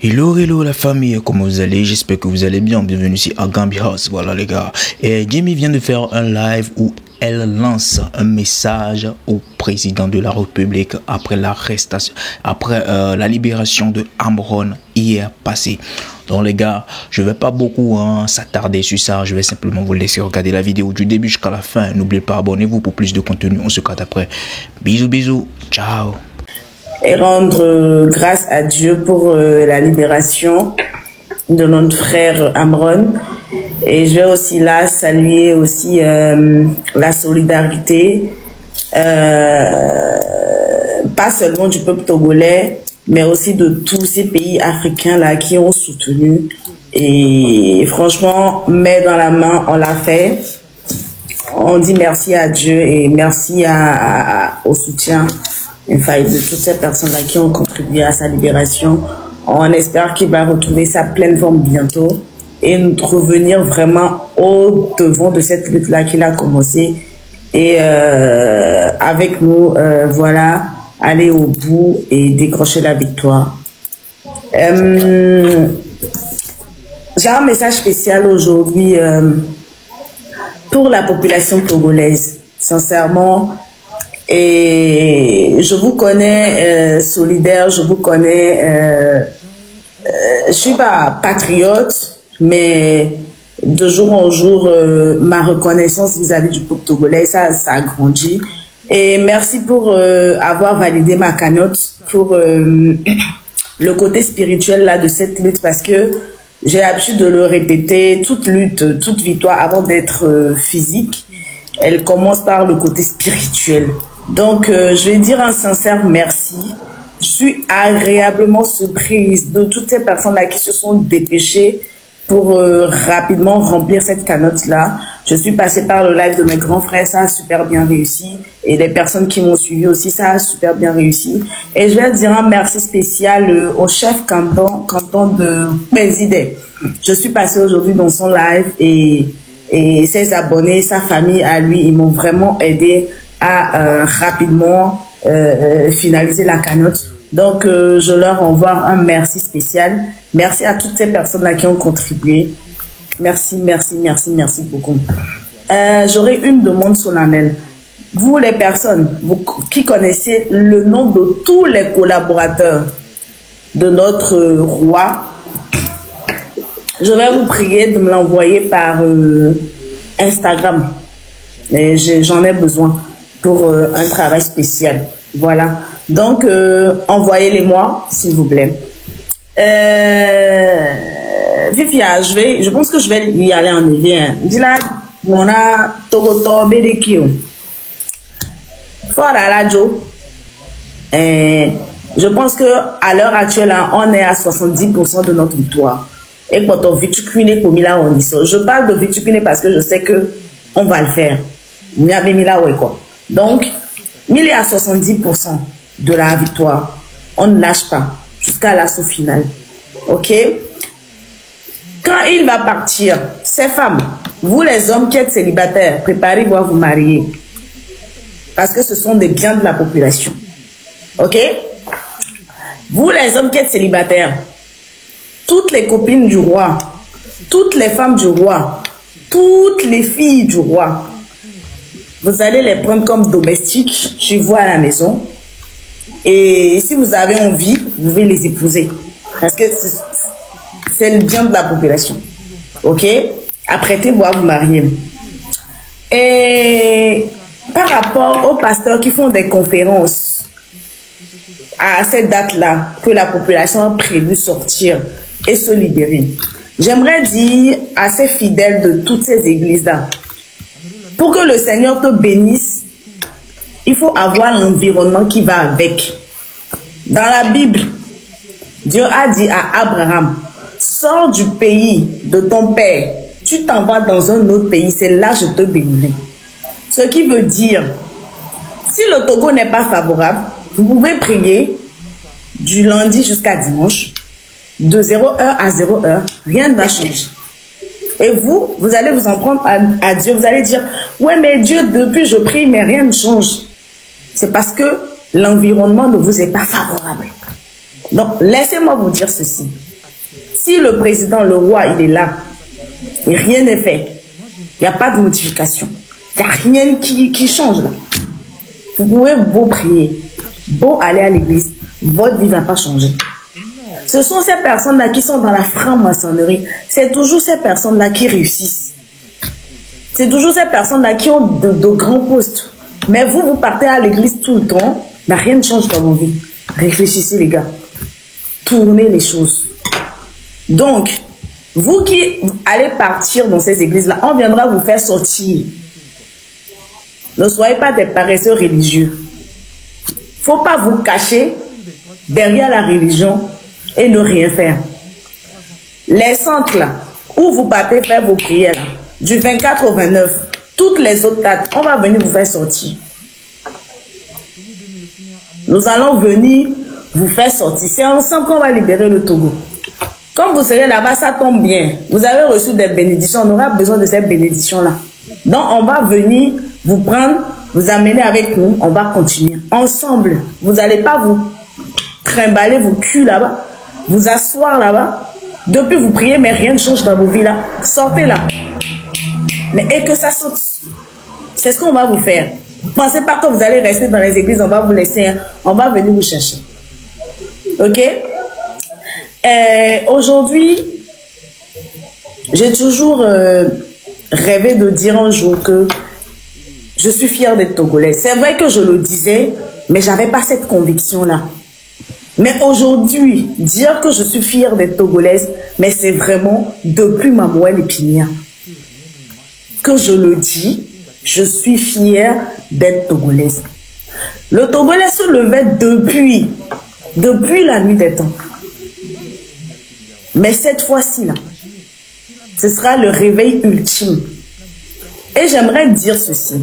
Hello, hello la famille, comment vous allez? J'espère que vous allez bien. Bienvenue ici à Gambi House. Voilà les gars. Et Jamie vient de faire un live où elle lance un message au président de la République après l'arrestation, après la libération de Amron hier passé. Donc les gars, je vais pas beaucoup s'attarder sur ça. Je vais simplement vous laisser regarder la vidéo du début jusqu'à la fin. N'oubliez pas, abonnez-vous pour plus de contenu. On se capte après. Bisous, bisous. Ciao. Et rendre grâce à Dieu pour la libération de notre frère Amron. Et je vais aussi là saluer aussi la solidarité, pas seulement du peuple togolais, mais aussi de tous ces pays africains là qui ont soutenu. Et franchement, main dans la main, on l'a fait. On dit merci à Dieu et merci au soutien de toutes ces personnes-là qui ont contribué à sa libération. On espère qu'il va retrouver sa pleine forme bientôt et revenir vraiment au devant de cette lutte-là qu'il a commencé. Et avec nous, voilà, aller au bout et décrocher la victoire. J'ai un message spécial aujourd'hui pour la population togolaise, sincèrement. Et je vous connais solidaire, je vous connais, je suis pas patriote, mais de jour en jour, ma reconnaissance vis-à-vis du peuple togolais, ça a grandi. Et merci pour avoir validé ma cagnotte pour le côté spirituel là de cette lutte, parce que j'ai l'habitude de le répéter, toute lutte, toute victoire avant d'être physique, elle commence par le côté spirituel. Donc, je vais dire un sincère merci. Je suis agréablement surprise de toutes ces personnes-là qui se sont dépêchées pour rapidement remplir cette cagnotte-là. Je suis passée par le live de mes grands frères, ça a super bien réussi. Et les personnes qui m'ont suivi aussi, ça a super bien réussi. Et je vais dire un merci spécial au chef canton de Bézidé. Je suis passée aujourd'hui dans son live et ses abonnés, sa famille à lui, ils m'ont vraiment aidé à rapidement finaliser la cagnotte. Donc, je leur envoie un merci spécial. Merci à toutes ces personnes-là qui ont contribué. Merci, merci, merci, merci beaucoup. J'aurais une demande solennelle. Vous, les personnes qui connaissez le nom de tous les collaborateurs de notre roi, je vais vous prier de me l'envoyer par Instagram. J'en ai besoin pour un travail spécial. Voilà. Donc, envoyez-les-moi, s'il vous plaît. Vivia, je pense que je vais y aller en lien. Dis là, on a Togoto Bedekio. Voilà, là, Joe. Je pense que à l'heure actuelle, on est à 70% de notre victoire. Et quand on vitucune comme là, on dit ça. Je parle de vitucune parce que je sais que on va le faire. Donc, il est à 70% de la victoire. On ne lâche pas jusqu'à l'assaut final. Ok? Quand il va partir, ces femmes, vous les hommes qui êtes célibataires, préparez-vous à vous marier. Parce que ce sont des biens de la population. Ok? Vous les hommes qui êtes célibataires, toutes les copines du roi, toutes les femmes du roi, toutes les filles du roi, vous allez les prendre comme domestiques chez vous à la maison. Et si vous avez envie, vous pouvez les épouser. Parce que c'est le bien de la population. Ok? Apprêtez-vous à vous marier. Et par rapport aux pasteurs qui font des conférences à cette date-là, que la population a prévu sortir et se libérer, j'aimerais dire à ces fidèles de toutes ces églises-là, pour que le Seigneur te bénisse, il faut avoir l'environnement qui va avec. Dans la Bible, Dieu a dit à Abraham, sors du pays de ton père, tu t'en vas dans un autre pays, c'est là que je te bénirai. Ce qui veut dire, si le Togo n'est pas favorable, vous pouvez prier du lundi jusqu'à dimanche, de 0h à 0h, rien ne va changer. Et vous allez vous en prendre à Dieu. Vous allez dire, ouais, mais Dieu, depuis je prie, mais rien ne change. C'est parce que l'environnement ne vous est pas favorable. Donc, laissez-moi vous dire ceci. Si le président, le roi, il est là, et rien n'est fait, il n'y a pas de modification, il n'y a rien qui change là. Vous pouvez beau prier, beau aller à l'église, votre vie ne va pas changer. Ce sont ces personnes-là qui sont dans la franc-maçonnerie. C'est toujours ces personnes-là qui réussissent. C'est toujours ces personnes-là qui ont de grands postes. Mais vous, vous partez à l'église tout le temps, mais rien ne change dans vos vies. Réfléchissez les gars. Tournez les choses. Donc, vous qui allez partir dans ces églises-là, on viendra vous faire sortir. Ne soyez pas des paresseux religieux. Il ne faut pas vous cacher derrière la religion et ne rien faire. Les centres là, où vous partez faire vos prières, là, du 24 au 29, toutes les autres dates, on va venir vous faire sortir. Nous allons venir vous faire sortir. C'est ensemble qu'on va libérer le Togo. Quand vous serez là-bas, ça tombe bien. Vous avez reçu des bénédictions. On aura besoin de ces bénédictions-là. Donc, on va venir vous prendre, vous amener avec nous. On va continuer. Ensemble. Vous n'allez pas vous trimballer vos culs là-bas. Vous asseoir là-bas. Depuis, vous priez, mais rien ne change dans vos vies là. Sortez là. Mais et que ça saute. C'est ce qu'on va vous faire. Pensez pas que vous allez rester dans les églises. On va vous laisser. Hein. On va venir vous chercher. Ok? Aujourd'hui, j'ai toujours rêvé de dire un jour que je suis fière d'être togolaise. C'est vrai que je le disais, mais j'avais pas cette conviction-là. Mais aujourd'hui, dire que je suis fière d'être togolaise, mais c'est vraiment depuis ma moelle épinière que je le dis, je suis fière d'être togolaise. Le Togolais se levait depuis la nuit des temps. Mais cette fois-ci, là, ce sera le réveil ultime. Et j'aimerais dire ceci.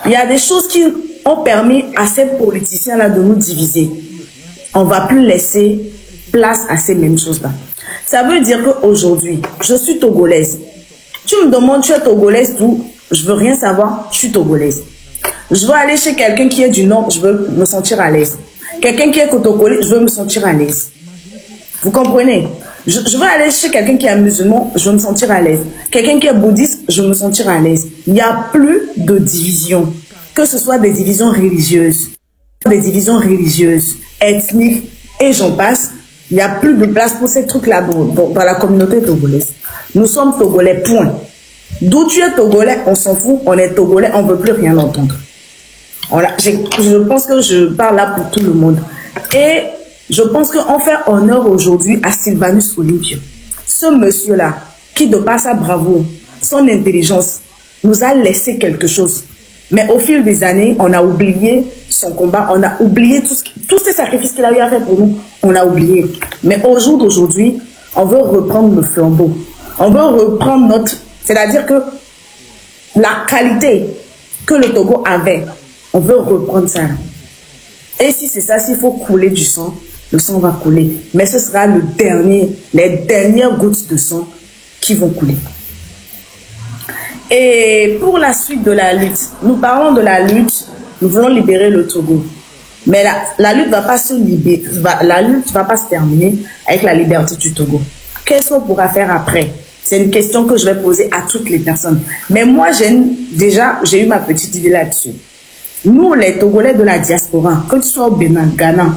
Il y a des choses qui ont permis à ces politiciens-là de nous diviser. On ne va plus laisser place à ces mêmes choses-là. Ça veut dire qu'aujourd'hui, je suis togolaise. Tu me demandes, tu es togolaise d'où? Je ne veux rien savoir, je suis togolaise. Je veux aller chez quelqu'un qui est du Nord, je veux me sentir à l'aise. Quelqu'un qui est cotocolé, je veux me sentir à l'aise. Vous comprenez? Je veux aller chez quelqu'un qui est musulman, je veux me sentir à l'aise. Quelqu'un qui est bouddhiste, je veux me sentir à l'aise. Il n'y a plus de division. Que ce soit des divisions religieuses, ethniques, et j'en passe. Il n'y a plus de place pour ces trucs-là dans la communauté togolaise. Nous sommes togolais, point. D'où tu es togolais, on s'en fout, on est togolais, on ne veut plus rien entendre. Je pense que je parle là pour tout le monde. Et je pense qu'on fait honneur aujourd'hui à Sylvanus Olivio. Ce monsieur-là, qui de par sa bravoure, son intelligence, nous a laissé quelque chose. Mais au fil des années, on a oublié son combat, on a oublié tous ces sacrifices qu'il a eu à faire pour nous, on a oublié. Mais au jour d'aujourd'hui, on veut reprendre le flambeau. On veut reprendre notre... C'est-à-dire que la qualité que le Togo avait, on veut reprendre ça. Et si c'est ça, s'il faut couler du sang, le sang va couler. Mais ce sera les dernières gouttes de sang qui vont couler. Et pour la suite de la lutte, nous parlons de la lutte, nous voulons libérer le Togo. Mais la lutte ne va pas se libérer, la lutte va pas se terminer avec la liberté du Togo. Qu'est-ce qu'on pourra faire après? C'est une question que je vais poser à toutes les personnes. Mais moi, j'ai eu ma petite idée là-dessus. Nous, les Togolais de la diaspora, que tu sois au Bénin, Ghana,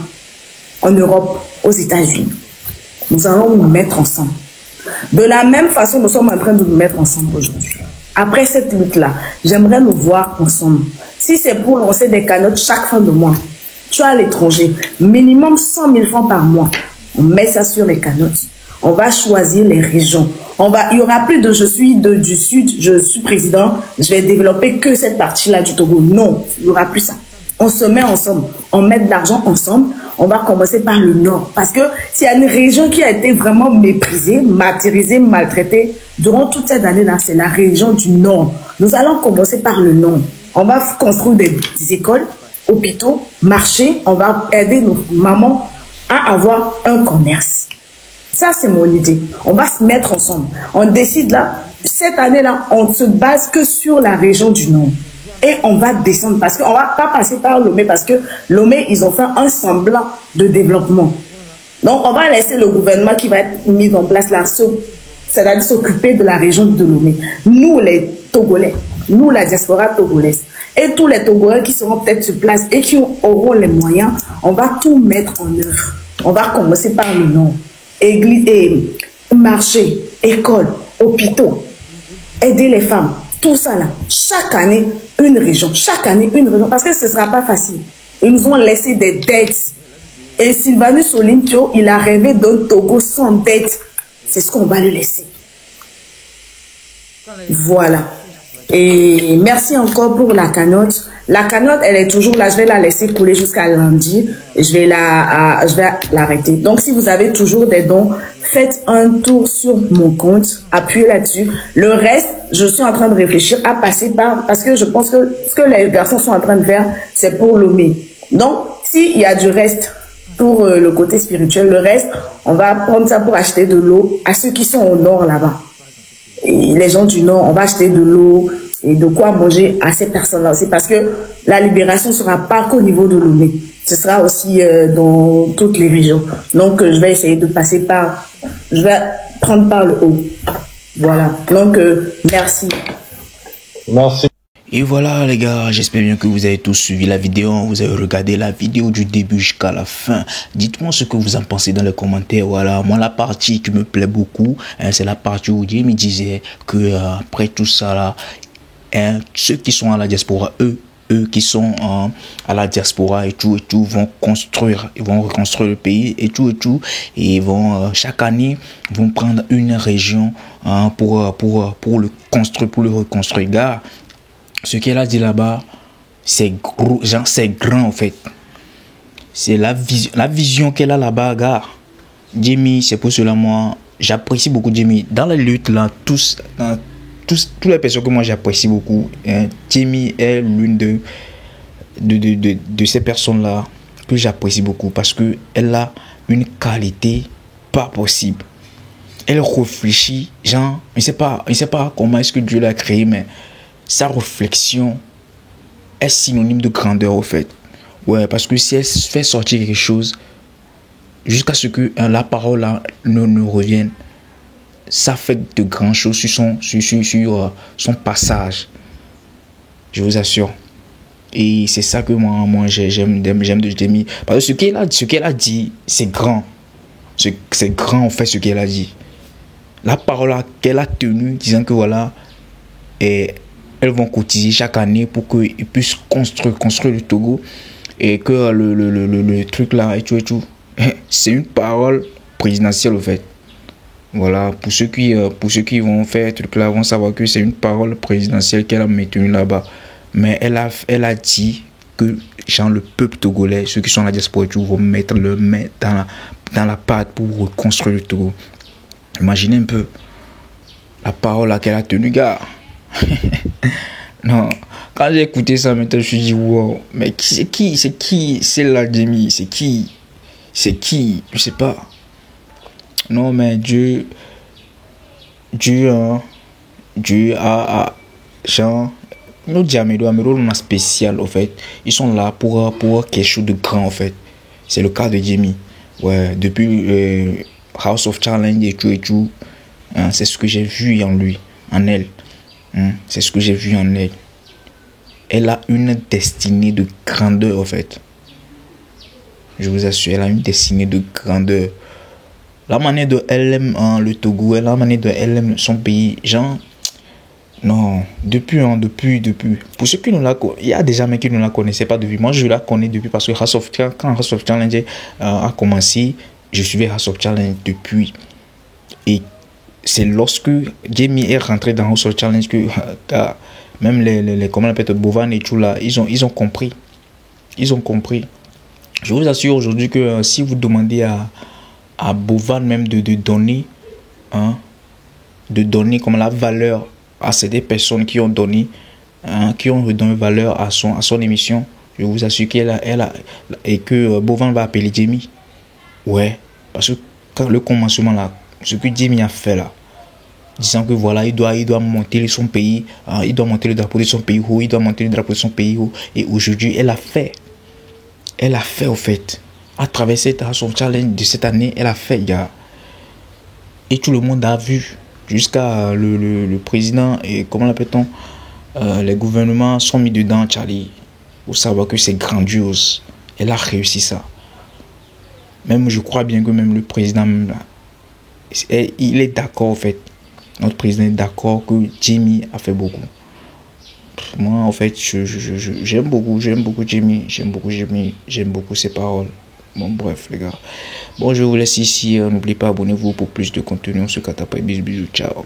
en Europe, aux États-Unis, nous allons nous mettre ensemble. De la même façon, nous sommes en train de nous mettre ensemble aujourd'hui. Après cette lutte-là, j'aimerais nous voir ensemble. Si c'est pour lancer des canottes chaque fin de mois, tu es à l'étranger, minimum 100 000 francs par mois. On met ça sur les canottes. On va choisir les régions. Il n'y aura plus de je suis du sud, je suis président, je vais développer que cette partie-là du Togo. Non, il n'y aura plus ça. On se met ensemble, on met de l'argent ensemble. On va commencer par le nord. Parce que s'il y a une région qui a été vraiment méprisée, martyrisée, maltraitée, durant toute cette année-là, c'est la région du nord. Nous allons commencer par le nord. On va construire des écoles, hôpitaux, marchés. On va aider nos mamans à avoir un commerce. Ça, c'est mon idée. On va se mettre ensemble. On décide là, cette année-là, on ne se base que sur la région du nord. Et on va descendre parce qu'on ne va pas passer par Lomé parce que Lomé, ils ont fait un semblant de développement. Donc, on va laisser le gouvernement qui va être mis en place là, c'est-à-dire s'occuper de la région de Lomé. Nous, les Togolais, nous, la diaspora togolaise, et tous les Togolais qui seront peut-être sur place et qui auront les moyens, on va tout mettre en œuvre. On va commencer par le nom. Église, marché, école, hôpitaux, aider les femmes, tout ça là. Chaque année, une région. Chaque année, une région. Parce que ce ne sera pas facile. Ils nous ont laissé des dettes. Et Sylvanus Olympio, il a rêvé d'un Togo sans dette. C'est ce qu'on va lui laisser. Voilà. Et merci encore pour la cagnotte. La cagnotte, elle est toujours là. Je vais la laisser couler jusqu'à lundi. Je vais l'arrêter. Donc, si vous avez toujours des dons, faites un tour sur mon compte. Appuyez là-dessus. Le reste, je suis en train de réfléchir à passer par... Parce que je pense que ce que les garçons sont en train de faire, c'est pour Lomé. Donc, s'il y a du reste pour le côté spirituel, le reste, on va prendre ça pour acheter de l'eau à ceux qui sont au nord là-bas. Et les gens du Nord, on va acheter de l'eau et de quoi manger à ces personnes-là aussi. Parce que la libération ne sera pas qu'au niveau de Lomé. Ce sera aussi dans toutes les régions. Donc, je vais essayer de passer par... Je vais prendre par le haut. Voilà. Donc, merci. Merci. Et voilà les gars, j'espère bien que vous avez tous suivi la vidéo, vous avez regardé la vidéo du début jusqu'à la fin. Dites-moi ce que vous en pensez dans les commentaires. Voilà, moi la partie qui me plaît beaucoup, c'est la partie où Dieu me disait que après tout ça là, ceux qui sont à la diaspora, eux qui sont à la diaspora et tout vont construire, ils vont reconstruire le pays et tout et ils vont chaque année vont prendre une région pour le construire, pour le reconstruire. Gars, ce qu'elle a dit là-bas, c'est gros, genre c'est grand en fait. C'est la vision qu'elle a là-bas, gars. Jimmy, c'est pour cela moi, j'apprécie beaucoup Jimmy. Dans les luttes là, toutes les personnes que moi j'apprécie beaucoup, Jimmy est l'une de ces personnes-là que j'apprécie beaucoup parce que elle a une qualité pas possible. Elle réfléchit, genre, je sais pas comment est-ce que Dieu l'a créé, mais sa réflexion est synonyme de grandeur au fait. Ouais, parce que si elle fait sortir quelque chose jusqu'à ce que la parole là, ne revienne, ça fait de grandes choses sur son passage. Je vous assure. Et c'est ça que moi j'aime de Jimmy. Parce que ce qu'elle a dit, c'est grand. C'est grand en fait ce qu'elle a dit. La parole qu'elle a tenue disant que voilà, et elles vont cotiser chaque année pour qu'ils puissent construire le Togo et que le truc là et tout. C'est une parole présidentielle au fait. Voilà, pour ceux qui vont faire ce truc là vont savoir que c'est une parole présidentielle qu'elle a maintenue là-bas. Mais elle a dit que genre, le peuple togolais, ceux qui sont à la diaspora et tout, vont mettre le main dans la pâte pour reconstruire le Togo. Imaginez un peu la parole qu'elle a tenue, gars. Non, quand j'ai écouté ça maintenant je me suis dit wow, mais c'est qui c'est la Jimmy, c'est qui je sais pas. Non mais Dieu a genre nous Diamédo on a spécial en fait, ils sont là pour quelque chose de grand en fait. C'est le cas de Jimmy. Ouais, depuis House of Challenge et tout, hein, c'est ce que j'ai vu en lui, en elle. C'est ce que j'ai vu en elle. Elle a une destinée de grandeur en fait. Je vous assure, elle a une destinée de grandeur. La manière dont elle aime le Togo, la manière dont elle aime son pays, genre, non, depuis. Pour ceux qui nous la connaissent, il y a des gens qui ne la connaissaient pas depuis. Moi, je la connais depuis parce que quand House of Challenge a commencé, je suivais House of Challenge depuis. Et c'est lorsque Jamie est rentré dans House of Challenge que même les comment on appelle Bovan et tout là, ils ont compris. Ils ont compris. Je vous assure aujourd'hui que si vous demandez à Bovan même de donner comme la valeur à ces personnes qui ont donné valeur à son émission, je vous assure et que Bovan va appeler Jamie. Ouais, parce que quand le commencement là, ce que Jamie a fait là, disant que voilà, il doit monter son pays, il doit monter le drapeau de son pays, il doit monter le drapeau de son pays, et aujourd'hui elle a fait au fait, à travers son challenge de cette année, elle a fait, gars. Et tout le monde a vu. Jusqu'à le président et comment l'appelle-t-on, les gouvernements sont mis dedans, Charlie. Pour savoir que c'est grandiose. Elle a réussi ça. Même je crois bien que même le président, même là, il est d'accord en fait. Notre président est d'accord que Jimmy a fait beaucoup. Moi en fait, j'aime beaucoup Jimmy. J'aime beaucoup ses paroles. Bon bref les gars. Bon je vous laisse ici. N'oubliez pas, abonnez-vous pour plus de contenu. On se capte après. Bisous, ciao.